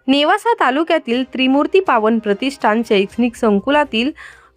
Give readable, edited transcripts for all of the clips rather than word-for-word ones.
नेवासा तालुक्यातील त्रिमूर्ती पावन प्रतिष्ठान शैक्षणिक संकुलातील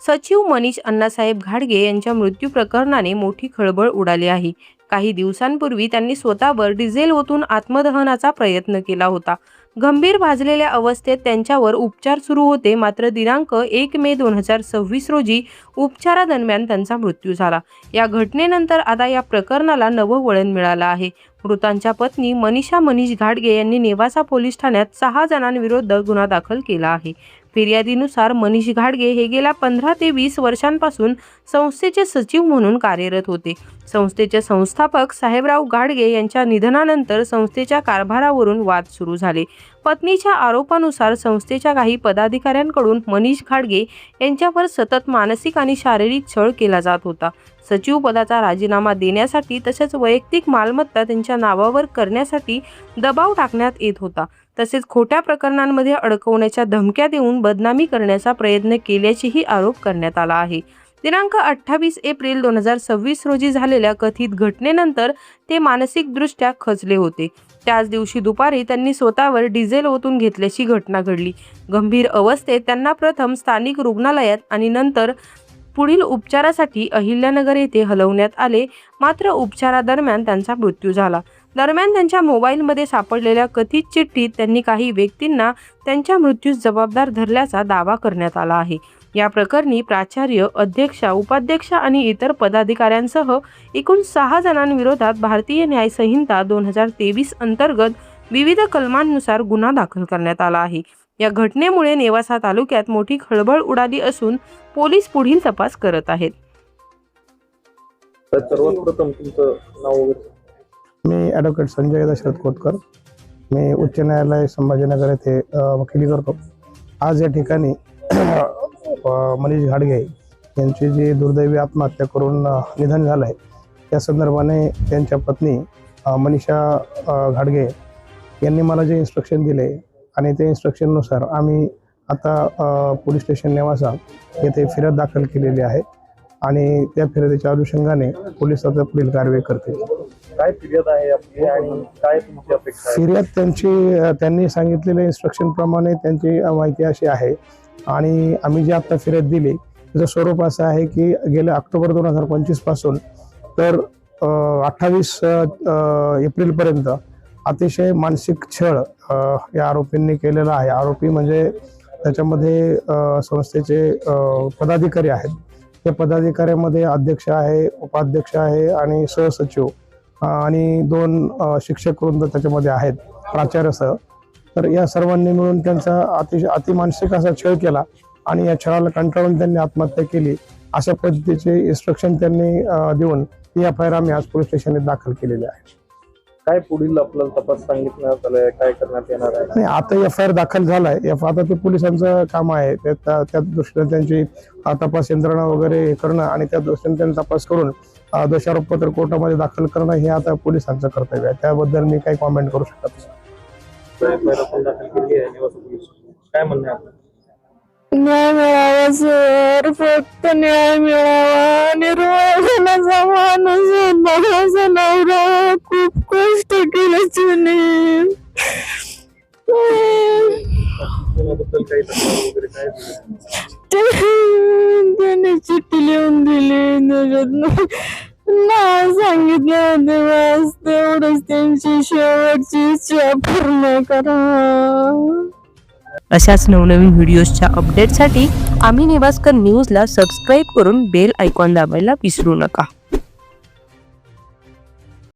सचिव मनीष अण्णासाहेब घाडगे यांच्या मृत्यू प्रकरणाने मोठी खळबळ उडाली आहे। काही दिवसांपूर्वी त्यांनी स्वतःवर डिझेल ओतून आत्मदहनाचा प्रयत्न केला होता। गंभीर भाजलेल्या अवस्थेत त्यांच्यावर उपचार सुरू होते, मात्र दिनांक 1 मे 2026 रोजी उपचारादरम्यान त्यांचा मृत्यू झाला। या घटनेनंतर आता या प्रकरणाला नवं वळण मिळालं आहे। मृतांच्या पत्नी मनीषा मनीष घाडगे यांनी नेवासा पोलीस ठाण्यात 6 जणांविरोधात गुन्हा दाखल केला आहे। फिर्यादीनुसार मनीष घाडगे हे गेल्या 15 ते 20 वर्षांपासून संस्थेचे सचिव म्हणून कार्यरत होते। संस्थेचे संस्थापक साहेबराव घाडगे यांच्या निधनानंतर संस्थेच्या कारभारावरून वाद सुरू झाले। पत्नीच्या आरोपानुसार संस्थेच्या काही पदाधिकाऱ्यांकडून मनीष घाडगे यांच्यावर सतत मानसिक आणि शारीरिक छळ केला जात होता। सचिव पदाचा राजीनामा देण्यासाठी तसेच वैयक्तिक मालमत्ता त्यांच्या नावावर करण्यासाठी दबाव टाकण्यात येत होता। तसेच खोट्या प्रकरणांमध्ये अडकवण्याच्या धमक्या देऊन बदनामी करण्याचा प्रयत्न केल्याचाही आरोप करण्यात आला आहे। दिनांक 28 एप्रिल 2026 रोजी झालेल्या कथित घटनेनंतर ते मानसिकदृष्ट्या खचले होते। त्याच दिवशी दुपारी त्यांनी स्वतःवर डिझेल ओतून घेतल्याची घटना घडली। गंभीर अवस्थेत त्यांना प्रथम स्थानिक रुग्णालयात आणि नंतर पुढील उपचारासाठी अहिल्यानगर येथे हलवण्यात आले, मात्र उपचारादरम्यान त्यांचा मृत्यू झाला। दरम्यान त्यांच्या मोबाईलमध्ये सापडलेल्या कथित चिठ्ठीत त्यांनी काही व्यक्तींना त्यांच्या मृत्यूस जबाबदार धरल्याचा दावा करण्यात आला आहे। या प्रकरणी प्राचार्य, अध्यक्षा, उपाध्यक्षा आणि इतर पदाधिकाऱ्यांसह एकूण 6 जणांविरोधात भारतीय न्याय संहिता 2023 अंतर्गत विविध कलमांनुसार गुन्हा दाखल करण्यात आला आहे। या घटनेमुळे नेवासा तालुक्यात मोठी खळबळ उडाली असून पोलीस पुढील तपास करत आहेत। सर्वप्रथम तुमचं नाव वगैरे? मी ॲडव्होकेट संजय दशरथ कोतकर, मी उच्च न्यायालय संभाजीनगर येथे वकिली करतो। आज या ठिकाणी मनीष घाडगे यांची जी दुर्दैवी आत्महत्या करून निधन झालं आहे, त्या संदर्भाने त्यांच्या पत्नी मनीषा घाडगे यांनी मला जे इन्स्ट्रक्शन दिले आणि त्या इन्स्ट्रक्शननुसार आम्ही आता पोलीस स्टेशन नेवासा येथे फिर्याद दाखल केलेली आहे आणि त्या फिर्यादीच्या अनुषंगाने पोलीस आता पुढील कारवाई करतील। काय फिर्याद आहे आपली आणि काय तुमची अपेक्षा आहे? फिर्याद त्यांनी सांगितलेल्या इन्स्ट्रक्शन प्रमाणे त्यांची माहिती अशी आहे आणि आम्ही जी आता फिर्याद दिली त्याचं स्वरूप असं आहे की गेल्या ऑक्टोबर 2025 पासून तर 28 एप्रिलपर्यंत अतिशय मानसिक छळ या आरोपींनी केलेला आहे। आरोपी म्हणजे त्याच्यामध्ये संस्थेचे पदाधिकारी आहेत। त्या पदाधिकाऱ्यामध्ये अध्यक्ष आहे, उपाध्यक्ष आहे आणि सहसचिव आणि 2 शिक्षक वृंद त्याच्यामध्ये आहेत, प्राचार्यासह। तर या सर्वांनी मिळून त्यांचा अतिमानसिक असा छळ केला आणि या छळाला कंटाळून त्यांनी आत्महत्या केली, अशा पद्धतीचे इन्स्ट्रक्शन त्यांनी देऊन ही एफ.आय.आर. आम्ही आज पोलीस स्टेशनला दाखल केलेली आहे। काय पुढील आपल्याला तपास सांगितण्यात आलाय, काय करण्यात येणार आहे? नाही, आता एफ.आय.आर. दाखल झालाय। आता ते पोलिसांचं काम आहे, त्या दृष्टीने त्यांची तपास यंत्रणा वगैरे करणं आणि त्या दृष्टीने त्यांचा तपास करून दोषारोपपत्र कोर्टामध्ये दाखल करणं हे आता पोलिसांचं कर्तव्य आहे। त्याबद्दल मी काही कॉमेंट करू शकत नाही। काय म्हणणं आपलं? न्याय मिळावा सर, फक्त न्याय मिळावा। निर्वाणाचा माणूस होता माझा नवरा, खूप कष्ट केले त्याने। त्याने चिठ्ठी लिहून दिली, त्याच्यात नाव सांगितलं तेव्हा तेवढंच त्यांची शेवटची इच्छा पूर्ण करा। अशाच नवनवीन व्हिडिओजच्या अपडेटसाठी आम्ही नेवास्कर न्यूजला सबस्क्राईब करून बेल आयकॉन दाबायला विसरू नका।